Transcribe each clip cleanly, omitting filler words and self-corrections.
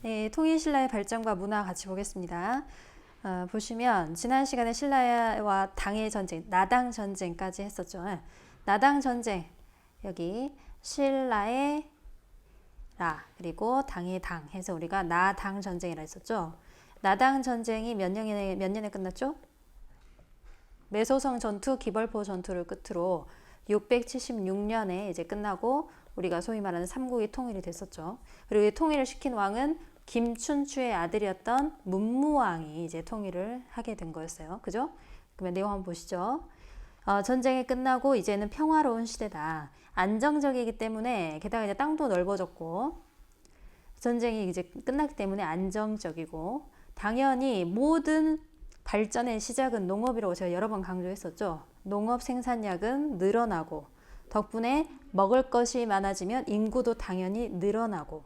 네, 통일신라의 발전과 문화 같이 보겠습니다. 보시면 지난 시간에 신라와 당의 전쟁, 나당 전쟁까지 했었죠. 나당 전쟁, 여기 신라의 라 그리고 당의 당 해서 우리가 나당 전쟁이라 했었죠. 나당 전쟁이 몇 년에 끝났죠? 매소성 전투, 기벌포 전투를 끝으로 676년에 이제 끝나고 우리가 소위 말하는 삼국이 통일이 됐었죠. 그리고 이 통일을 시킨 왕은 김춘추의 아들이었던 문무왕이 이제 통일을 하게 된 거였어요. 그죠? 그러면 내용 한번 보시죠. 전쟁이 끝나고 이제는 평화로운 시대다. 안정적이기 때문에 게다가 이제 땅도 넓어졌고 전쟁이 이제 끝났기 때문에 안정적이고 당연히 모든 발전의 시작은 농업이라고 제가 여러 번 강조했었죠. 농업 생산량은 늘어나고 덕분에 먹을 것이 많아지면 인구도 당연히 늘어나고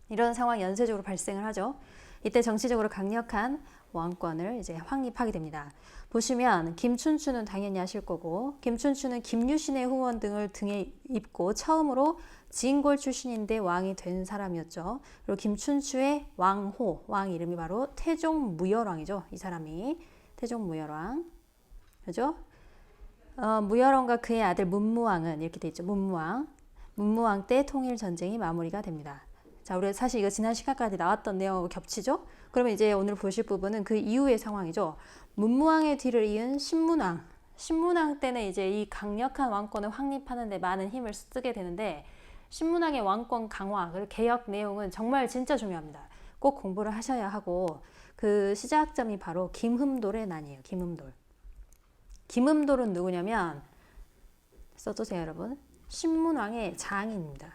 이런 상황이 연쇄적으로 발생을 하죠. 이때 정치적으로 강력한 왕권을 이제 확립하게 됩니다. 보시면 김춘추는 당연히 아실 거고 김춘추는 김유신의 후원 등을 등에 입고 처음으로 진골 출신인데 왕이 된 사람이었죠. 그리고 김춘추의 왕호, 왕 이름이 바로 태종무열왕이죠. 이 사람이 태종무열왕, 그죠? 무열왕과 그의 아들 문무왕은 이렇게 돼 있죠. 문무왕 때 통일 전쟁이 마무리가 됩니다. 자, 우리 사실 이거 지난 시간까지 나왔던 내용하고 겹치죠? 그러면 이제 오늘 보실 부분은 그 이후의 상황이죠. 문무왕의 뒤를 이은 신문왕. 신문왕 때는 이제 이 강력한 왕권을 확립하는 데 많은 힘을 쓰게 되는데 신문왕의 왕권 강화, 그리고 개혁 내용은 정말 진짜 중요합니다. 꼭 공부를 하셔야 하고 그 시작점이 바로 김흠돌의 난이에요. 김흠돌. 김흠돌은 누구냐면 써두세요 여러분. 신문왕의 장인입니다.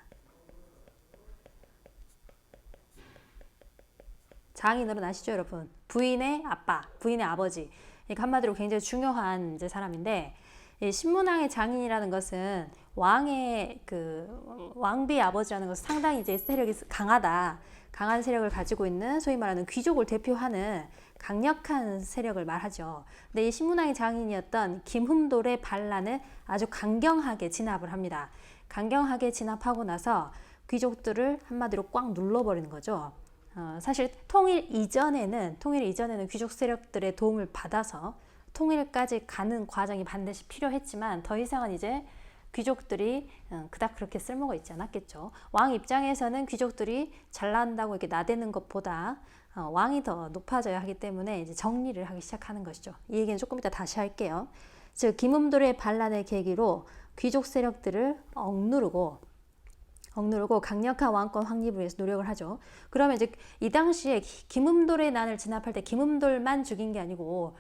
장인으로 아시죠 여러분? 부인의 아빠, 부인의 아버지. 그러니까 한마디로 굉장히 중요한 이제 사람인데 이 신문왕의 장인이라는 것은 왕의 그 왕비의 아버지라는 것은 상당히 이제 세력이 강하다. 강한 세력을 가지고 있는 소위 말하는 귀족을 대표하는 강력한 세력을 말하죠. 근데 이 신문왕의 장인이었던 김흠돌의 반란을 아주 강경하게 진압을 합니다. 강경하게 진압하고 나서 귀족들을 한마디로 꽉 눌러버리는 거죠. 사실 통일 이전에는 귀족 세력들의 도움을 받아서 통일까지 가는 과정이 반드시 필요했지만 더 이상은 이제 귀족들이 그닥 그렇게 쓸모가 있지 않았겠죠. 왕 입장에서는 귀족들이 잘난다고 이렇게 나대는 것보다 왕이 더 높아져야 하기 때문에 이제 정리를 하기 시작하는 것이죠. 이 얘기는 조금 이따 다시 할게요. 즉 김흠돌의 반란을 계기로 귀족 세력들을 억누르고 강력한 왕권 확립을 위해서 노력을 하죠. 그러면 이제 이 당시에 김흠돌의 난을 진압할 때 김흠돌만 죽인 게 아니고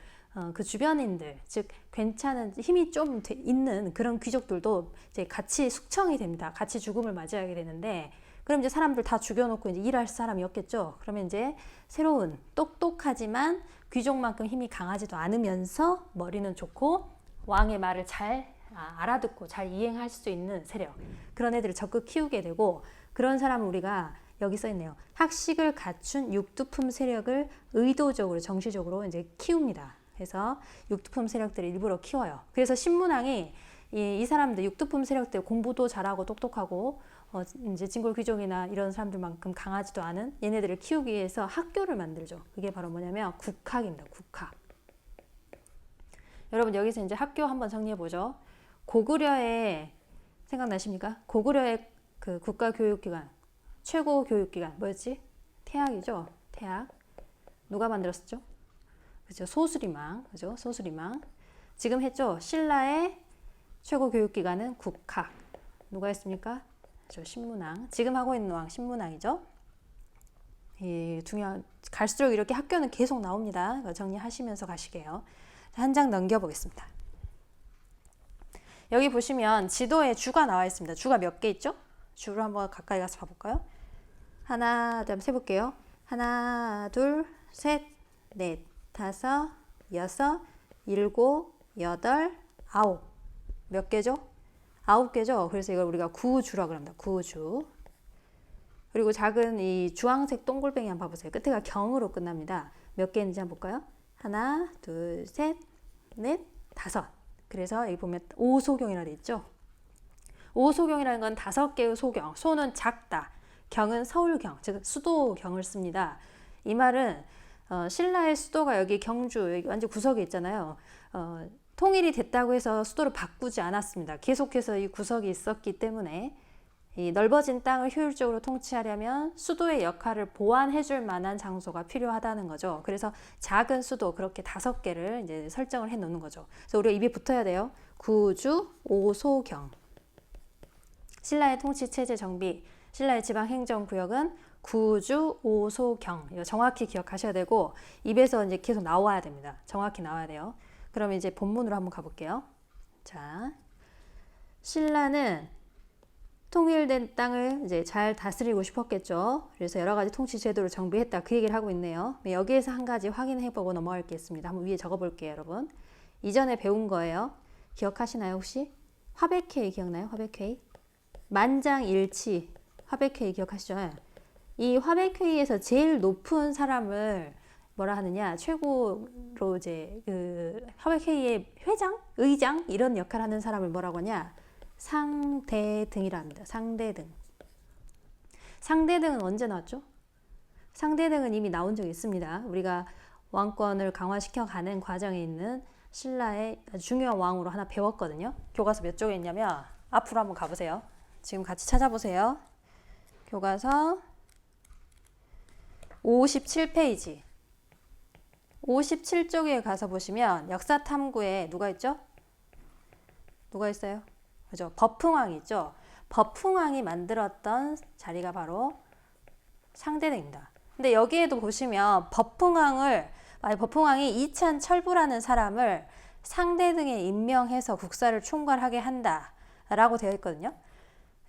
그 주변인들, 즉 괜찮은 힘이 좀 있는 그런 귀족들도 이제 같이 숙청이 됩니다. 같이 죽음을 맞이하게 되는데 그럼 이제 사람들 다 죽여놓고 이제 일할 사람이 없겠죠. 그러면 이제 새로운 똑똑하지만 귀족만큼 힘이 강하지도 않으면서 머리는 좋고 왕의 말을 잘 알아듣고 잘 이행할 수 있는 세력, 그런 애들을 적극 키우게 되고 그런 사람은 우리가 여기 써 있네요. 학식을 갖춘 육두품 세력을 의도적으로 정시적으로 이제 키웁니다. 그래서 육두품 세력들을 일부러 키워요. 그래서 신문왕이 이 사람들 육두품 세력들 공부도 잘하고 똑똑하고 이제 진골 귀족이나 이런 사람들만큼 강하지도 않은 얘네들을 키우기 위해서 학교를 만들죠. 그게 바로 뭐냐면 국학입니다. 국학. 여러분 여기서 이제 학교 한번 정리해 보죠. 고구려의 생각나십니까? 고구려의 그 국가교육기관 최고 교육기관 뭐였지? 태학이죠. 태학. 누가 만들었었죠? 그죠? 소수리망. 그죠? 소수리망. 지금 했죠? 신라의 최고 교육기관은 국학. 누가 했습니까? 그죠? 신문왕. 지금 하고 있는 왕 신문왕이죠. 중요한 갈수록 이렇게 학교는 계속 나옵니다. 정리하시면서 가시게요. 한 장 넘겨보겠습니다. 여기 보시면 지도에 주가 나와 있습니다. 주가 몇 개 있죠? 주를 한번 가까이 가서 봐볼까요? 하나, 한번 세볼게요. 하나, 둘, 셋, 넷, 다섯, 여섯, 일곱, 여덟, 아홉. 몇 개죠? 9개죠? 그래서 이걸 우리가 구주라고 합니다. 구주. 그리고 작은 이 주황색 동글뱅이 한번 봐보세요. 끝에가 경으로 끝납니다. 몇 개 있는지 한번 볼까요? 하나, 둘, 셋, 넷, 다섯. 그래서 여기 보면 오소경이라 돼 있죠. 오소경이라는 건 5개의 소경. 소는 작다. 경은 서울경, 즉 수도경을 씁니다. 이 말은 신라의 수도가 여기 경주, 여기 완전 구석에 있잖아요. 통일이 됐다고 해서 수도를 바꾸지 않았습니다. 계속해서 이 구석이 있었기 때문에 이 넓어진 땅을 효율적으로 통치하려면 수도의 역할을 보완해 줄 만한 장소가 필요하다는 거죠. 그래서 작은 수도 그렇게 5개를 이제 설정을 해 놓는 거죠. 그래서 우리가 입에 붙어야 돼요. 구주, 오소경. 신라의 통치 체제 정비, 신라의 지방 행정 구역은 구주, 오소경. 이거 정확히 기억하셔야 되고 입에서 이제 계속 나와야 됩니다. 정확히 나와야 돼요. 그럼 이제 본문으로 한번 가볼게요. 자, 신라는 통일된 땅을 이제 잘 다스리고 싶었겠죠. 그래서 여러 가지 통치 제도를 정비했다. 그 얘기를 하고 있네요. 여기에서 한 가지 확인해보고 넘어갈겠습니다. 한번 위에 적어볼게요, 여러분. 이전에 배운 거예요. 기억하시나요, 혹시? 화백회의 기억나요? 화백회의? 만장일치. 화백회의 기억하시죠? 이 화백회의에서 제일 높은 사람을 뭐라 하느냐, 최고로 이제 그 화백회의의 회장, 의장 이런 역할을 하는 사람을 뭐라고 하냐, 상대등이라 합니다. 상대등. 상대등은 언제 나왔죠? 상대등은 이미 나온 적이 있습니다. 우리가 왕권을 강화시켜 가는 과정에 있는 신라의 중요한 왕으로 하나 배웠거든요. 교과서 몇 쪽에 있냐면 앞으로 한번 가보세요. 지금 같이 찾아보세요. 교과서 57페이지. 57쪽에 가서 보시면 역사탐구에 누가 있죠? 누가 있어요? 그죠? 법흥왕이 있죠? 법흥왕이 만들었던 자리가 바로 상대등입니다. 근데 여기에도 보시면 법흥왕이 이찬철부라는 사람을 상대등에 임명해서 국사를 총괄하게 한다 라고 되어 있거든요.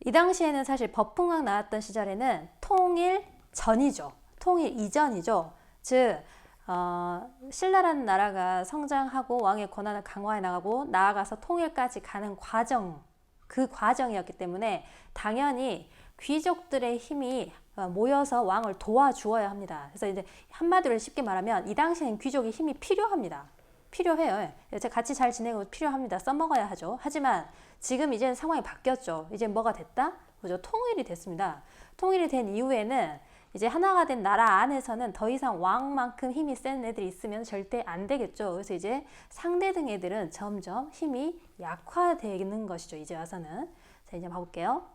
이 당시에는 사실 법흥왕 나왔던 시절에는 통일 전이죠. 통일 이전이죠. 즉 신라라는 나라가 성장하고 왕의 권한을 강화해 나가고 나아가서 통일까지 가는 과정, 그 과정이었기 때문에 당연히 귀족들의 힘이 모여서 왕을 도와주어야 합니다. 그래서 이제 한마디로 쉽게 말하면 이 당시에는 귀족의 힘이 필요합니다. 필요해요. 제가 같이 잘 지내고 필요합니다. 써먹어야 하죠. 하지만 지금 이제는 상황이 바뀌었죠. 이제 뭐가 됐다? 그죠? 통일이 됐습니다. 통일이 된 이후에는 이제 하나가 된 나라 안에서는 더 이상 왕만큼 힘이 센 애들이 있으면 절대 안 되겠죠. 그래서 이제 상대등 애들은 점점 힘이 약화되는 것이죠. 이제 와서는. 자, 이제 봐볼게요.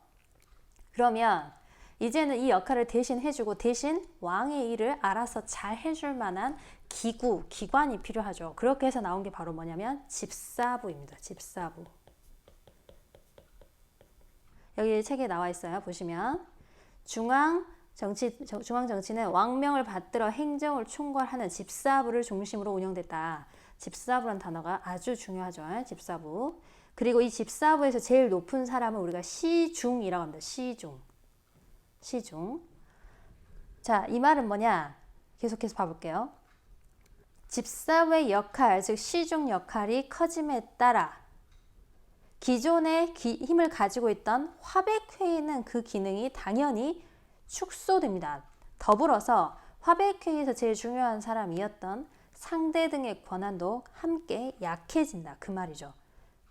그러면 이제는 이 역할을 대신 해주고 대신 왕의 일을 알아서 잘 해줄 만한 기구, 기관이 필요하죠. 그렇게 해서 나온 게 바로 뭐냐면 집사부입니다. 집사부. 여기 책에 나와 있어요. 보시면 중앙 정치는 왕명을 받들어 행정을 총괄하는 집사부를 중심으로 운영됐다. 집사부란 단어가 아주 중요하죠. 집사부. 그리고 이 집사부에서 제일 높은 사람은 우리가 시중이라고 합니다. 시중. 자, 이 말은 뭐냐? 계속해서 봐볼게요. 집사부의 역할, 즉 시중 역할이 커짐에 따라 기존의 힘을 가지고 있던 화백회의는 그 기능이 당연히 축소됩니다. 더불어서 화백회의에서 제일 중요한 사람이었던 상대등의 권한도 함께 약해진다. 그 말이죠.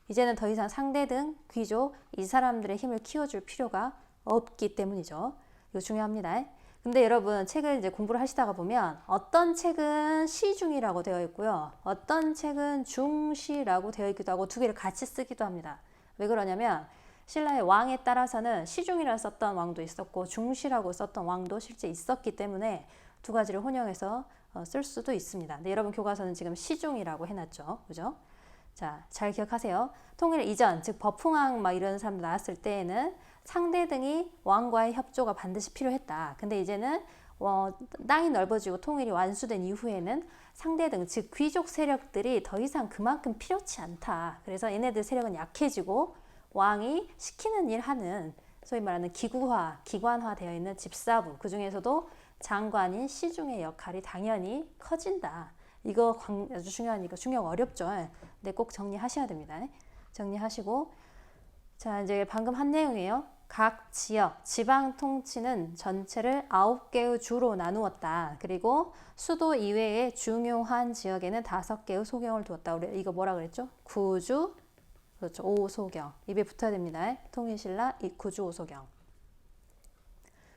이제는 더 이상 상대등, 귀족, 이 사람들의 힘을 키워줄 필요가 없기 때문이죠. 이거 중요합니다. 근데 여러분 책을 이제 공부를 하시다가 보면 어떤 책은 시중이라고 되어 있고요. 어떤 책은 중시라고 되어 있기도 하고 두 개를 같이 쓰기도 합니다. 왜 그러냐면 신라의 왕에 따라서는 시중이라 썼던 왕도 있었고 중시라고 썼던 왕도 실제 있었기 때문에 두 가지를 혼용해서 쓸 수도 있습니다. 근데 여러분 교과서는 지금 시중이라고 해놨죠. 그죠? 자, 잘 기억하세요. 통일 이전, 즉 법흥왕 막 이런 사람들 나왔을 때에는 상대등이 왕과의 협조가 반드시 필요했다. 근데 이제는 땅이 넓어지고 통일이 완수된 이후에는 상대등, 즉 귀족 세력들이 더 이상 그만큼 필요치 않다. 그래서 얘네들 세력은 약해지고 왕이 시키는 일 하는 소위 말하는 기관화 되어 있는 집사부, 그 중에서도 장관인 시중의 역할이 당연히 커진다. 이거 아주 중요하니까 중요하고 어렵죠. 근데 꼭 정리하셔야 됩니다. 정리하시고, 자, 이제 방금 한 내용이에요. 각 지역, 지방 통치는 전체를 9개의 주로 나누었다. 그리고 수도 이외의 중요한 지역에는 5개의 소경을 두었다. 우리 이거 뭐라 그랬죠? 구주, 그렇죠. 오소경. 입에 붙어야 됩니다. 통일신라 구주 오소경.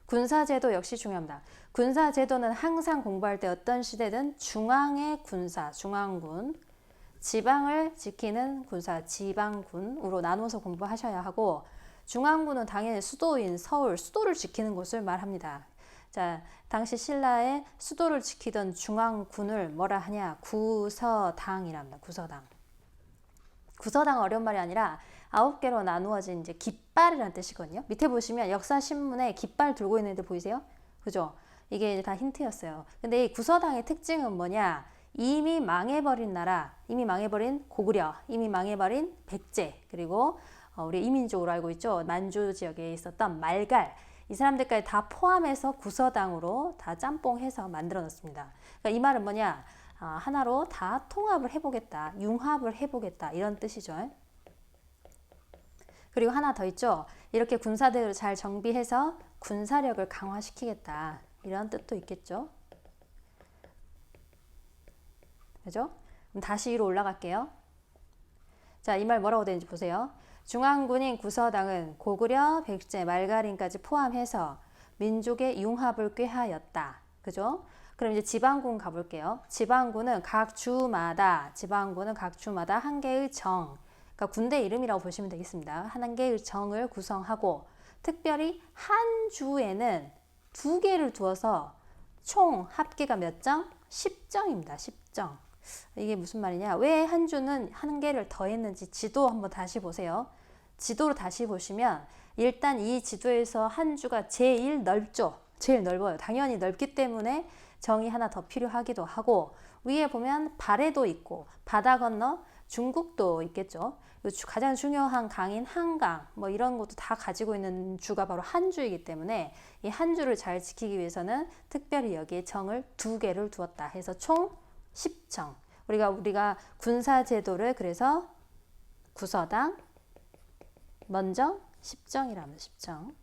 군사제도 역시 중요합니다. 군사제도는 항상 공부할 때 어떤 시대든 중앙의 군사, 중앙군, 지방을 지키는 군사, 지방군으로 나눠서 공부하셔야 하고, 중앙군은 당연히 수도인 서울, 수도를 지키는 곳을 말합니다. 자, 당시 신라의 수도를 지키던 중앙군을 뭐라 하냐? 구서당이랍니다. 구서당. 구서당 어려운 말이 아니라 9개로 나누어진 이제 깃발이라는 뜻이거든요. 밑에 보시면 역사 신문에 깃발 들고 있는 애들 보이세요? 그죠? 이게 다 힌트였어요. 근데 이 구서당의 특징은 뭐냐? 이미 망해버린 나라, 이미 망해버린 고구려, 이미 망해버린 백제, 그리고 우리 이민족으로 알고 있죠. 만주 지역에 있었던 말갈, 이 사람들까지 다 포함해서 구서당으로 다 짬뽕해서 만들어 놨습니다. 그러니까 이 말은 뭐냐? 하나로 다 통합을 해보겠다, 융합을 해보겠다, 이런 뜻이죠. 그리고 하나 더 있죠. 이렇게 군사대를 잘 정비해서 군사력을 강화시키겠다, 이런 뜻도 있겠죠. 그죠? 그럼 다시 위로 올라갈게요. 자, 이 말 뭐라고 되는지 보세요. 중앙군인 구서당은 고구려, 백제, 말갈인까지 포함해서 민족의 융합을 꾀하였다. 그죠? 그럼 이제 지방군 가볼게요. 지방군은 각 주마다 한 개의 정, 그러니까 군대 이름이라고 보시면 되겠습니다. 한 개의 정을 구성하고, 특별히 한 주에는 2개를 두어서 총 합계가 몇 정? 10정입니다. 10정. 이게 무슨 말이냐? 왜 한 주는 한 개를 더했는지 지도 한번 다시 보세요. 지도를 다시 보시면 일단 이 지도에서 한 주가 제일 넓죠. 제일 넓어요. 당연히 넓기 때문에 정이 하나 더 필요하기도 하고, 위에 보면 발해도 있고 바다 건너 중국도 있겠죠. 가장 중요한 강인 한강 뭐 이런 것도 다 가지고 있는 주가 바로 한 주이기 때문에 이 한 주를 잘 지키기 위해서는 특별히 여기에 정을 2개를 두었다 해서 총 10정. 우리가 군사제도를 그래서 구서당, 먼저 10정이라면 10정.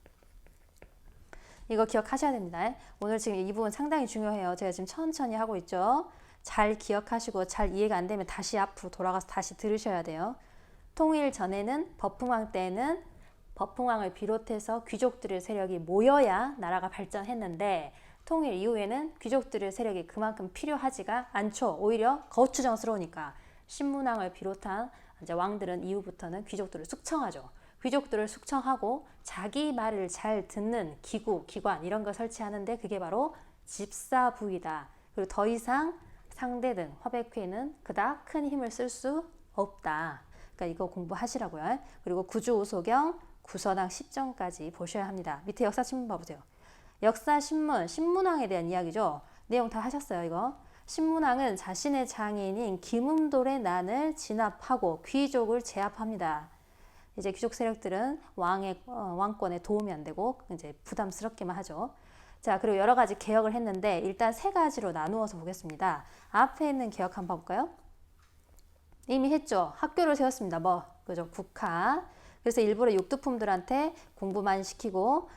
이거 기억하셔야 됩니다. 오늘 지금 이 부분 상당히 중요해요. 제가 지금 천천히 하고 있죠. 잘 기억하시고 잘 이해가 안 되면 다시 앞으로 돌아가서 다시 들으셔야 돼요. 통일 전에는 법흥왕 때는 법흥왕을 비롯해서 귀족들의 세력이 모여야 나라가 발전했는데, 통일 이후에는 귀족들의 세력이 그만큼 필요하지가 않죠. 오히려 거추장스러우니까 신문왕을 비롯한 이제 왕들은 이후부터는 귀족들을 숙청하죠. 귀족들을 숙청하고 자기 말을 잘 듣는 기구, 기관 이런 걸 설치하는데 그게 바로 집사부이다. 그리고 더 이상 상대 등 화백회는 그닥 큰 힘을 쓸 수 없다. 그러니까 이거 공부하시라고요. 그리고 구주오소경, 구서당 10정까지 보셔야 합니다. 밑에 역사신문 봐보세요. 역사신문, 신문왕에 대한 이야기죠. 내용 다 하셨어요, 이거. 신문왕은 자신의 장인인 김음돌의 난을 진압하고 귀족을 제압합니다. 이제 귀족 세력들은 왕권에 도움이 안 되고 이제 부담스럽게만 하죠. 자, 그리고 여러 가지 개혁을 했는데 일단 3가지로 나누어서 보겠습니다. 앞에 있는 개혁 한번 볼까요? 이미 했죠. 학교를 세웠습니다. 그죠? 국화. 그래서 일부러 육두품들한테 공부만 시키고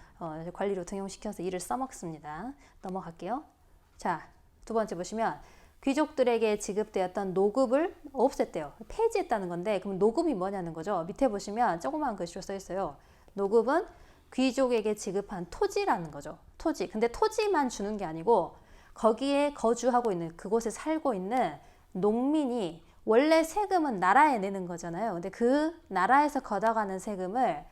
관리로 등용시켜서 일을 써먹습니다. 넘어갈게요. 자, 2번째 보시면 귀족들에게 지급되었던 노급을 없앴대요. 폐지했다는 건데, 그럼 노급이 뭐냐는 거죠. 밑에 보시면 조그마한 글씨로 써 있어요. 노급은 귀족에게 지급한 토지라는 거죠. 토지. 근데 토지만 주는 게 아니고 거기에 거주하고 있는, 그곳에 살고 있는 농민이 원래 세금은 나라에 내는 거잖아요. 근데 그 나라에서 걷어가는 세금을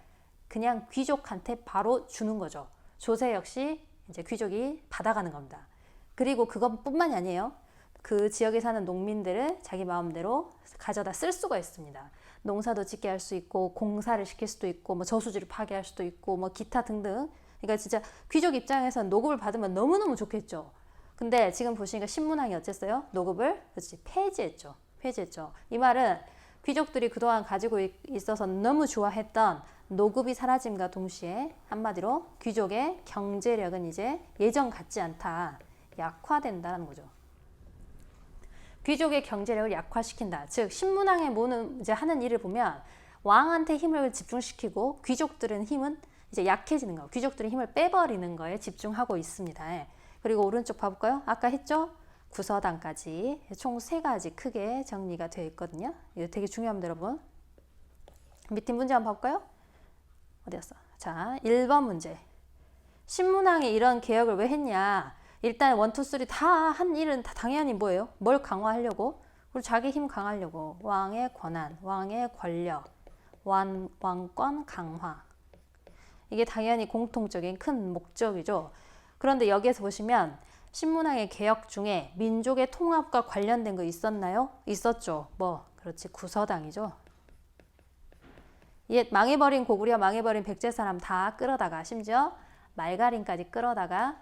그냥 귀족한테 바로 주는 거죠. 조세 역시 이제 귀족이 받아가는 겁니다. 그리고 그것뿐만이 아니에요. 그 지역에 사는 농민들을 자기 마음대로 가져다 쓸 수가 있습니다. 농사도 짓게 할 수 있고, 공사를 시킬 수도 있고, 뭐 저수지를 파괴할 수도 있고, 뭐 기타 등등. 그러니까 진짜 귀족 입장에서는 노급을 받으면 너무너무 좋겠죠. 근데 지금 보시니까 신문왕이 어쨌어요? 노급을 그렇지 폐지했죠. 폐지했죠. 이 말은 귀족들이 그동안 가지고 있어서 너무 좋아했던 노급이 사라짐과 동시에 한마디로 귀족의 경제력은 이제 예전 같지 않다. 약화된다는 거죠. 귀족의 경제력을 약화시킨다. 즉 신문왕의 모는 이제 하는 일을 보면 왕한테 힘을 집중시키고 귀족들은 힘은 이제 약해지는 거. 귀족들은 힘을 빼버리는 거에 집중하고 있습니다. 그리고 오른쪽 봐볼까요? 아까 했죠? 구서당까지 총 3가지 크게 정리가 되어 있거든요. 이거 되게 중요합니다, 여러분. 밑에 문제 한번 볼까요? 어디였어? 자, 1번 문제. 신문왕이 이런 개혁을 왜 했냐? 일단 1, 2, 3 다 한 일은 다 당연히 뭐예요? 뭘 강화하려고? 그리고 자기 힘 강하려고. 왕의 권한, 왕의 권력, 왕권 강화. 이게 당연히 공통적인 큰 목적이죠. 그런데 여기에서 보시면 신문왕의 개혁 중에 민족의 통합과 관련된 거 있었나요? 있었죠. 뭐 그렇지, 구서당이죠. 옛 망해버린 고구려, 망해버린 백제사람 다 끌어다가, 심지어 말가림까지 끌어다가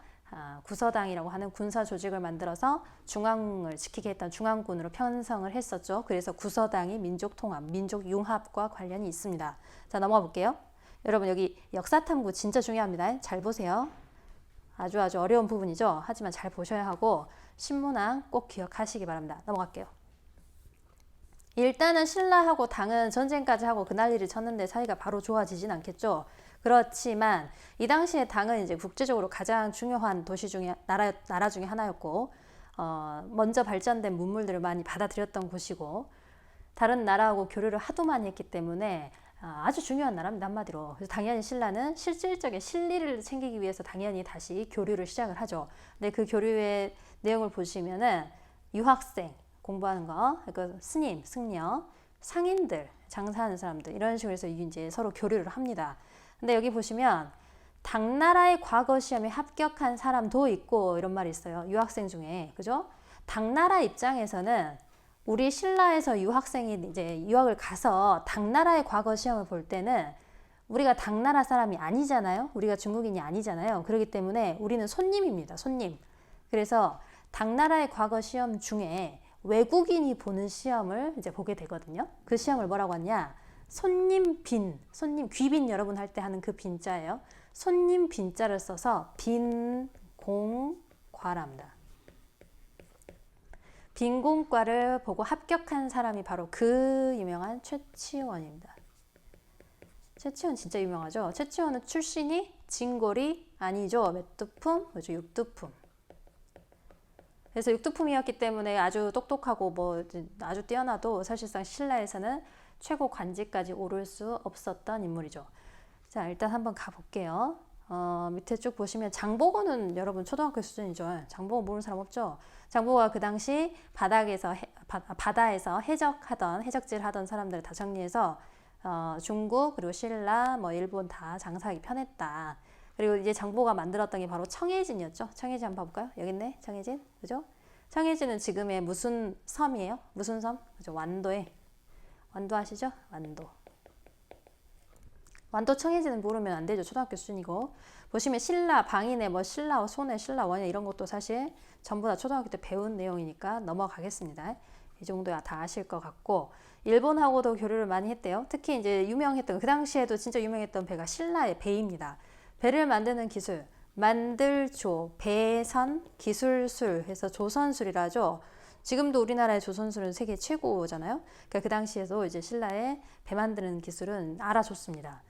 구서당이라고 하는 군사 조직을 만들어서 중앙을 지키게 했던 중앙군으로 편성을 했었죠. 그래서 구서당이 민족 통합, 민족 융합과 관련이 있습니다. 자, 넘어가 볼게요. 여러분 여기 역사탐구 진짜 중요합니다. 잘 보세요. 아주 어려운 부분이죠. 하지만 잘 보셔야 하고 신문왕 꼭 기억하시기 바랍니다. 넘어갈게요. 일단은 신라하고 당은 전쟁까지 하고 그 난리를 쳤는데 사이가 바로 좋아지진 않겠죠. 그렇지만 이 당시에 당은 이제 국제적으로 가장 중요한 도시 중에 나라 중에 하나였고, 먼저 발전된 문물들을 많이 받아들였던 곳이고, 다른 나라하고 교류를 하도 많이 했기 때문에 아주 중요한 나라입니다, 한마디로. 그래서 당연히 신라는 실질적인 실리를 챙기기 위해서 당연히 다시 교류를 시작을 하죠. 근데 그 교류의 내용을 보시면은 유학생 공부하는 거, 그 스님, 승려, 상인들, 장사하는 사람들 이런 식으로 해서 이제 서로 교류를 합니다. 근데 여기 보시면 당나라의 과거 시험에 합격한 사람도 있고 이런 말이 있어요. 유학생 중에, 그죠? 당나라 입장에서는 우리 신라에서 유학생이 이제 유학을 가서 당나라의 과거 시험을 볼 때는 우리가 당나라 사람이 아니잖아요. 우리가 중국인이 아니잖아요. 그렇기 때문에 우리는 손님입니다. 손님. 그래서 당나라의 과거 시험 중에 외국인이 보는 시험을 이제 보게 되거든요. 그 시험을 뭐라고 하냐? 손님 빈, 손님 귀빈 여러분 할 때 하는 그 빈자예요. 손님 빈자를 써서 빈공과랍니다. 빈공과를 보고 합격한 사람이 바로 그 유명한 최치원입니다. 최치원 진짜 유명하죠. 최치원은 출신이 진골이 아니죠. 몇두품, 뭐죠? 육두품. 그래서 육두품이었기 때문에 아주 똑똑하고 뭐 아주 뛰어나도 사실상 신라에서는 최고 관직까지 오를 수 없었던 인물이죠. 자, 일단 한번 가볼게요. 밑에 쭉 보시면 장보고는 여러분 초등학교 수준이죠. 장보고 모르는 사람 없죠? 장보고가 그 당시 바다에서 해적질 하던 사람들을 다 정리해서 중국 그리고 신라 뭐 일본 다 장사하기 편했다. 그리고 이제 장보고가 만들었던 게 바로 청해진이었죠. 청해진 한번 봐볼까요? 여기 있네, 청해진. 그죠? 청해진은 지금의 무슨 섬이에요? 무슨 섬? 그죠? 완도에. 완도 아시죠? 완도. 완도 청해진은 모르면 안 되죠. 초등학교 수준이고. 보시면 신라, 방인의 뭐 신라, 손해, 신라, 원해 이런 것도 사실 전부 다 초등학교 때 배운 내용이니까 넘어가겠습니다. 이 정도야 다 아실 것 같고, 일본하고도 교류를 많이 했대요. 특히 이제 유명했던, 그 당시에도 진짜 유명했던 배가 신라의 배입니다. 배를 만드는 기술, 만들조, 배선, 기술술 해서 조선술이라죠. 지금도 우리나라의 조선술은 세계 최고잖아요. 그러니까 그 당시에도 이제 신라의 배 만드는 기술은 알아줬습니다.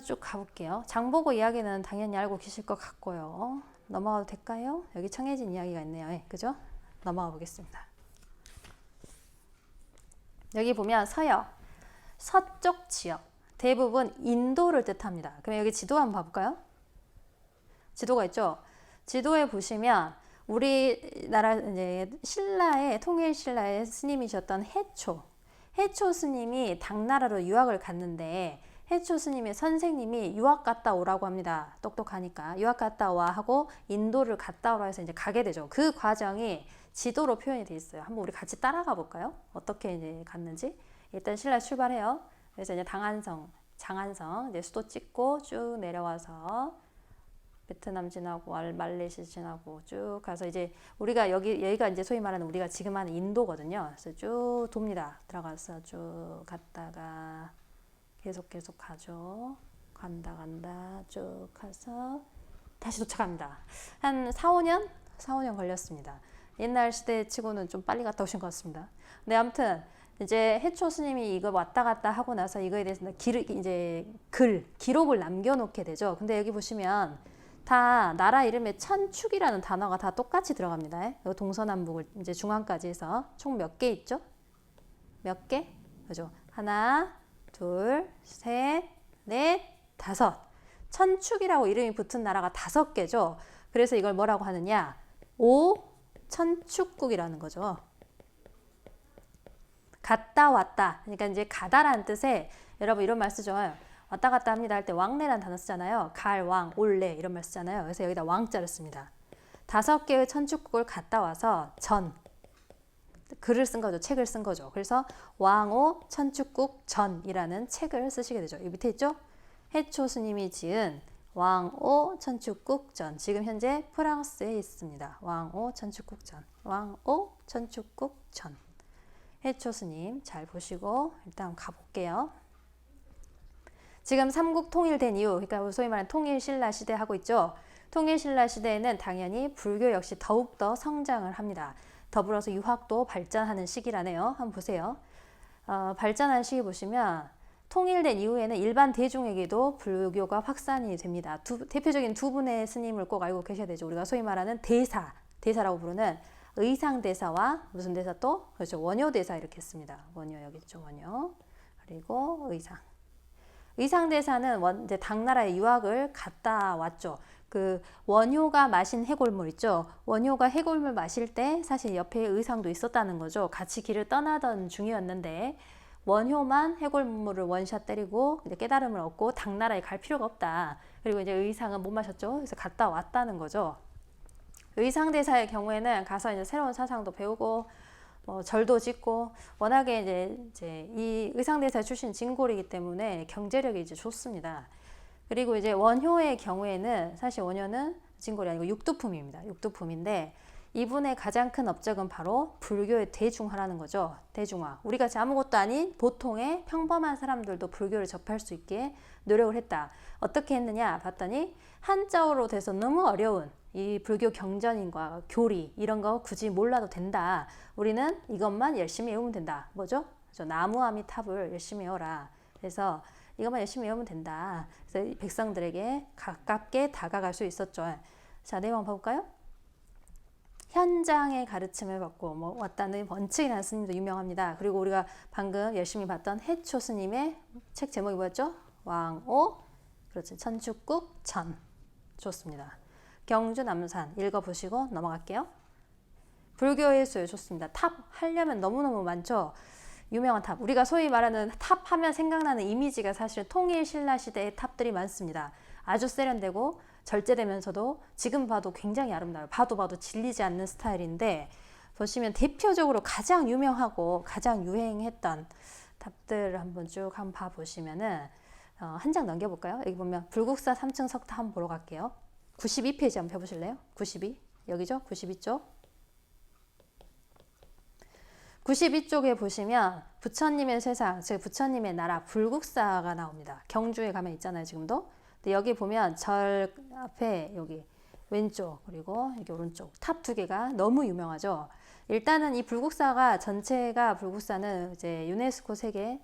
쭉 가볼게요. 장보고 이야기는 당연히 알고 계실 것 같고요. 넘어가도 될까요? 여기 청해진 이야기가 있네요. 네, 그죠? 넘어가 보겠습니다. 여기 보면 서역, 서쪽 지역, 대부분 인도를 뜻합니다. 그럼 여기 지도 한번 봐볼까요? 지도가 있죠? 지도에 보시면 우리나라 이제 신라의 통일 신라의 스님이셨던 해초 스님이 당나라로 유학을 갔는데, 해초 스님의 선생님이 유학 갔다 오라고 합니다. 똑똑하니까 유학 갔다 와 하고 인도를 갔다 오라 해서 이제 가게 되죠. 그 과정이 지도로 표현이 되어 있어요. 한번 우리 같이 따라가 볼까요? 어떻게 이제 갔는지. 일단 신라 출발해요. 그래서 이제 장안성 이제 수도 찍고 쭉 내려와서 베트남 지나고 말레이시아 지나고 쭉 가서 이제 우리가 여기가 이제 소위 말하는 우리가 지금 하는 인도거든요. 그래서 쭉 돕니다. 들어가서 쭉 갔다가 계속 가죠. 간다 쭉 가서 다시 도착합니다. 한 4-5년 걸렸습니다. 옛날 시대 치고는 좀 빨리 갔다 오신 것 같습니다. 근데 아무튼 이제 해초 스님이 이거 왔다 갔다 하고 나서 이거에 대해서 기록을 남겨놓게 되죠. 근데 여기 보시면 다 나라 이름에 천축이라는 단어가 다 똑같이 들어갑니다. 동서남북을 이제 중앙까지 해서 총 몇 개 있죠? 몇 개? 그죠? 하나, 둘, 셋, 넷, 다섯. 천축이라고 이름이 붙은 나라가 5개죠. 그래서 이걸 뭐라고 하느냐? 오천축국이라는 거죠. 갔다 왔다. 그러니까 이제 가다라는 뜻에 여러분 이런 말 쓰죠. 왔다 갔다 합니다 할 때 왕래라는 단어 쓰잖아요. 갈, 왕, 올래 이런 말 쓰잖아요. 그래서 여기다 왕자를 씁니다. 5개의 천축국을 갔다 와서 글을 쓴 거죠. 책을 쓴 거죠. 그래서 왕오 천축국 전이라는 책을 쓰시게 되죠. 이 밑에 있죠? 해초 스님이 지은 왕오 천축국 전. 지금 현재 프랑스에 있습니다. 왕오 천축국 전. 왕오 천축국 전. 해초 스님 잘 보시고 일단 가볼게요. 지금 삼국 통일된 이후, 그러니까 소위 말하는 통일신라 시대 하고 있죠. 통일신라 시대에는 당연히 불교 역시 더욱더 성장을 합니다. 더불어서 유학도 발전하는 시기라네요. 한번 보세요. 발전하는 시기 보시면 통일된 이후에는 일반 대중에게도 불교가 확산이 됩니다. 대표적인 두 분의 스님을 꼭 알고 계셔야 되죠. 우리가 소위 말하는 대사라고 부르는 의상대사와 무슨 대사 또? 그렇죠. 원효대사 이렇게 했습니다. 원효 여기 있죠. 원효. 그리고 의상대사는 이제 당나라에 유학을 갔다 왔죠. 그 원효가 마신 해골물 있죠. 원효가 해골물 마실 때 사실 옆에 의상도 있었다는 거죠. 같이 길을 떠나던 중이었는데 원효만 해골물을 원샷 때리고 이제 깨달음을 얻고 당나라에 갈 필요가 없다. 그리고 이제 의상은 못 마셨죠. 그래서 갔다 왔다는 거죠. 의상대사의 경우에는 가서 이제 새로운 사상도 배우고 절도 짓고 워낙에 이제 이 의상대사 출신 진골이기 때문에 경제력이 이제 좋습니다. 그리고 이제 원효의 경우에는 사실 원효는 진골이 아니고 육두품입니다. 육두품인데 이분의 가장 큰 업적은 바로 불교의 대중화라는 거죠. 대중화. 우리 같이 아무것도 아닌 보통의 평범한 사람들도 불교를 접할 수 있게 노력을 했다. 어떻게 했느냐 봤더니 한자어로 돼서 너무 어려운 이 불교 경전인과 교리 이런 거 굳이 몰라도 된다. 우리는 이것만 열심히 외우면 된다. 뭐죠? 나무아미탑을 열심히 외워라. 그래서 이것만 열심히 외우면 된다. 그래서 백성들에게 가깝게 다가갈 수 있었죠. 자, 내용 한번 볼까요? 현장의 가르침을 받고 왔다는 원칙이라는 스님도 유명합니다. 그리고 우리가 방금 열심히 봤던 해초 스님의 책 제목이 뭐였죠? 왕오, 그렇지, 천축국 전. 좋습니다. 경주 남산 읽어보시고 넘어갈게요. 불교의 술 좋습니다. 탑 하려면 너무너무 많죠. 유명한 탑. 우리가 소위 말하는 탑 하면 생각나는 이미지가 사실 통일 신라 시대의 탑들이 많습니다. 아주 세련되고 절제되면서도 지금 봐도 굉장히 아름다워요. 봐도 질리지 않는 스타일인데 보시면 대표적으로 가장 유명하고 가장 유행했던 탑들을 한번 쭉 한번 봐보시면은 한 장 넘겨볼까요? 여기 보면 불국사 3층 석탑 한번 보러 갈게요. 92페이지 한번 펴보실래요? 92 여기죠? 92쪽 92쪽에 보시면 부처님의 세상, 즉 부처님의 나라 불국사가 나옵니다. 경주에 가면 있잖아요, 지금도. 근데 여기 보면 절 앞에 여기 왼쪽 그리고 여기 오른쪽 탑 2개가 너무 유명하죠. 일단은 이 불국사가 전체가 불국사는 이제 유네스코 세계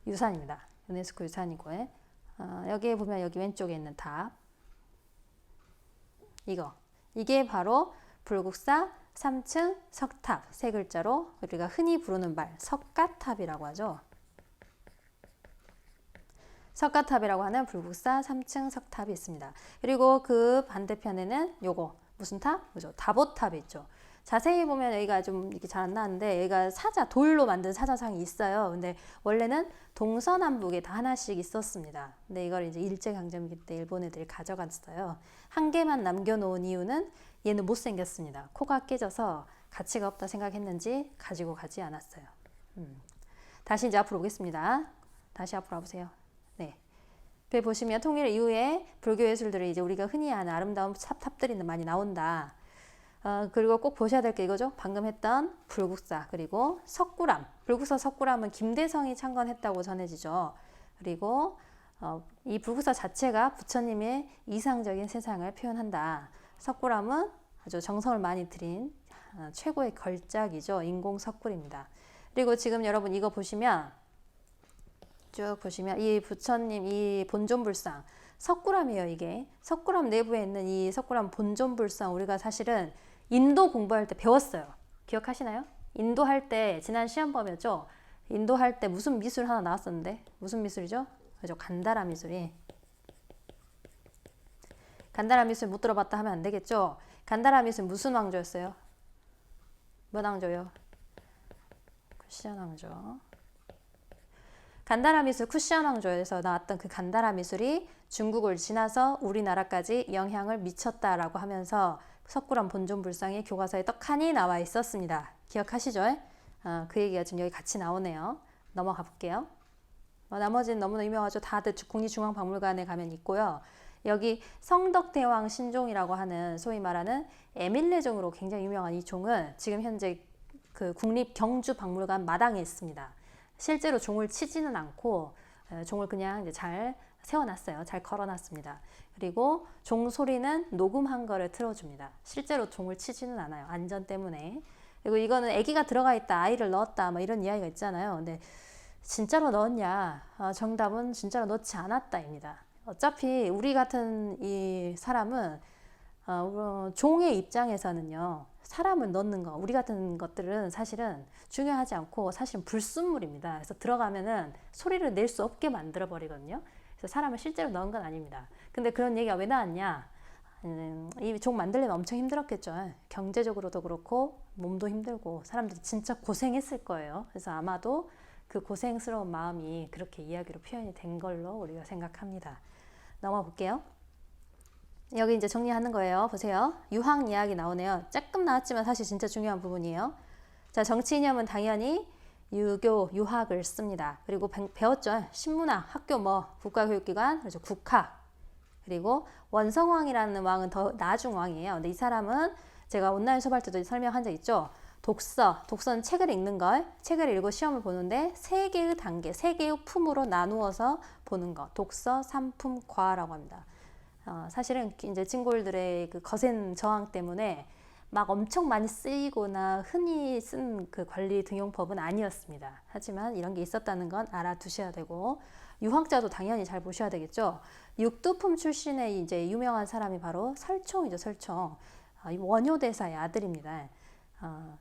유산입니다. 유네스코 유산이고 여기에 보면 여기 왼쪽에 있는 탑 이게 바로 불국사 3층 석탑, 세 글자로 우리가 흔히 부르는 말 석가탑이라고 하죠. 석가탑이라고 하는 불국사 3층 석탑이 있습니다. 그리고 그 반대편에는 요거 무슨 탑? 그죠? 다보탑이 있죠. 자세히 보면 여기가 좀 이렇게 잘 안 나왔는데 여기가 돌로 만든 사자상이 있어요. 근데 원래는 동서남북에 다 하나씩 있었습니다. 근데 이걸 이제 일제강점기 때 일본 애들이 가져갔어요. 한 개만 남겨놓은 이유는 얘는 못생겼습니다. 코가 깨져서 가치가 없다 생각했는지 가지고 가지 않았어요. 다시 이제 앞으로 오겠습니다. 다시 앞으로 와보세요. 네. 배 보시면 통일 이후에 불교 예술들이 이제 우리가 흔히 아는 아름다운 탑들이 많이 나온다. 그리고 꼭 보셔야 될 게 이거죠. 방금 했던 불국사 그리고 석굴암. 불국사 석굴암은 김대성이 창건했다고 전해지죠. 그리고 이 불국사 자체가 부처님의 이상적인 세상을 표현한다. 석굴암은 아주 정성을 많이 들인 최고의 걸작이죠. 인공 석굴입니다. 그리고 지금 여러분 이거 보시면 쭉 보시면 이 부처님 이 본존불상 석굴암이에요. 이게 석굴암 내부에 있는 이 석굴암 본존불상 우리가 사실은 인도 공부할 때 배웠어요. 기억하시나요? 인도할 때 지난 시험범이었죠. 인도할 때 무슨 미술 하나 나왔었는데 무슨 미술이죠? 그죠? 간다라 미술이 간다라 미술 못 들어봤다 하면 안 되겠죠? 간다라 미술 무슨 왕조였어요? 몇 왕조요? 쿠시안 왕조. 간다라 미술 쿠시안 왕조에서 나왔던 그 간다라 미술이 중국을 지나서 우리나라까지 영향을 미쳤다라고 하면서 석굴암 본尊불상이 교과서에 떡하니 나와 있었습니다. 기억하시죠? 그 얘기가 지금 여기 같이 나오네요. 넘어가 볼게요. 나머지는 너무나 유명하죠. 다들 국립중앙박물관에 가면 있고요. 여기 성덕대왕 신종이라고 하는 소위 말하는 에밀레종으로 굉장히 유명한 이 종은 지금 현재 그 국립경주박물관 마당에 있습니다. 실제로 종을 치지는 않고 종을 그냥 이제 잘 세워놨어요. 잘 걸어놨습니다. 그리고 종 소리는 녹음한 거를 틀어줍니다. 실제로 종을 치지는 않아요. 안전 때문에. 그리고 이거는 아기가 들어가 있다, 아이를 넣었다, 뭐 이런 이야기가 있잖아요. 근데 진짜로 넣었냐? 정답은 진짜로 넣지 않았다입니다. 어차피 우리 같은 이 사람은 종의 입장에서는요, 사람을 넣는 거, 우리 같은 것들은 사실은 중요하지 않고 사실은 불순물입니다. 그래서 들어가면은 소리를 낼 수 없게 만들어 버리거든요. 그래서 사람을 실제로 넣은 건 아닙니다. 근데 그런 얘기가 왜 나왔냐? 이 종 만들려면 엄청 힘들었겠죠. 경제적으로도 그렇고 몸도 힘들고 사람들이 진짜 고생했을 거예요. 그래서 아마도 그 고생스러운 마음이 그렇게 이야기로 표현이 된 걸로 우리가 생각합니다. 넘어가 볼게요. 여기 이제 정리하는 거예요. 보세요. 유학 이야기 나오네요. 조금 나왔지만 사실 진짜 중요한 부분이에요. 자, 정치 이념은 당연히 유교, 유학을 씁니다. 그리고 배웠죠. 신문학, 학교 국가교육기관, 그렇죠. 국학. 그리고 원성왕이라는 왕은 더 나중 왕이에요. 근데 이 사람은 제가 온라인 수업할 때도 설명한 적 있죠. 독서는 책을 읽는 걸, 책을 읽고 시험을 보는데 세 개의 단계, 세 개의 품으로 나누어서 보는 것. 독서, 삼품, 과라고 합니다. 사실은 이제 찐골들의 그 거센 저항 때문에 막 엄청 많이 쓰이거나 흔히 쓴 그 관리 등용법은 아니었습니다. 하지만 이런 게 있었다는 건 알아두셔야 되고, 유학자도 당연히 잘 보셔야 되겠죠. 육두품 출신의 이제 유명한 사람이 바로 설총이죠, 설총. 원효대사의 아들입니다.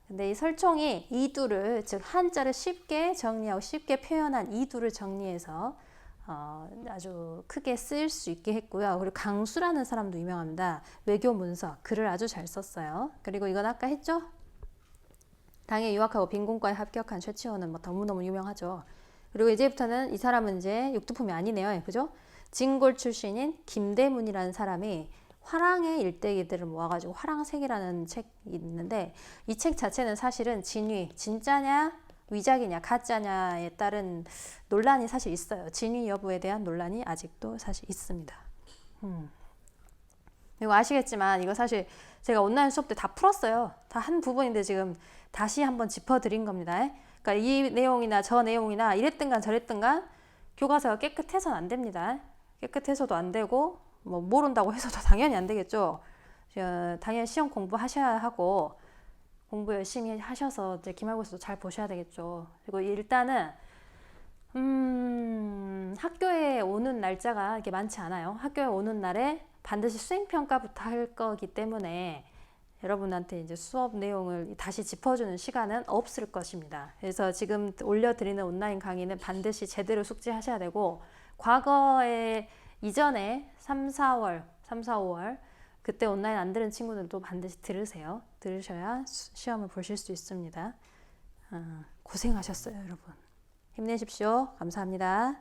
근데 이 설총이 이두를, 즉 한자를 쉽게 정리하고 쉽게 표현한 이두를 정리해서 아주 크게 쓰일 수 있게 했고요. 그리고 강수라는 사람도 유명합니다. 외교 문서, 글을 아주 잘 썼어요. 그리고 이건 아까 했죠? 당에 유학하고 빈곤과에 합격한 최치원은 너무너무 유명하죠. 그리고 이제부터는 이 사람은 이제 육두품이 아니네요. 그죠? 진골 출신인 김대문이라는 사람이 화랑의 일대기들을 모아가지고 화랑색이라는 책이 있는데, 이 책 자체는 사실은 진위, 진짜냐 위작이냐 가짜냐에 따른 논란이 사실 있어요. 진위 여부에 대한 논란이 아직도 사실 있습니다. 이거 아시겠지만 이거 사실 제가 온라인 수업 때 다 풀었어요. 다 한 부분인데 지금 다시 한번 짚어드린 겁니다. 그러니까 이 내용이나 저 내용이나 이랬든간 저랬든간 교과서가 깨끗해서는 안 됩니다. 깨끗해서도 안 되고 모른다고 해서도 당연히 안 되겠죠. 당연히 시험 공부하셔야 하고 공부 열심히 하셔서 이제 기말고사도 잘 보셔야 되겠죠. 그리고 일단은 학교에 오는 날짜가 이렇게 많지 않아요. 학교에 오는 날에 반드시 수행평가부터 할 거기 때문에 여러분한테 이제 수업 내용을 다시 짚어주는 시간은 없을 것입니다. 그래서 지금 올려드리는 온라인 강의는 반드시 제대로 숙지하셔야 되고, 과거에 이전에 3, 4월 그때 온라인 안 들은 친구들도 반드시 들으세요. 들으셔야 시험을 보실 수 있습니다. 고생하셨어요, 여러분. 힘내십시오. 감사합니다.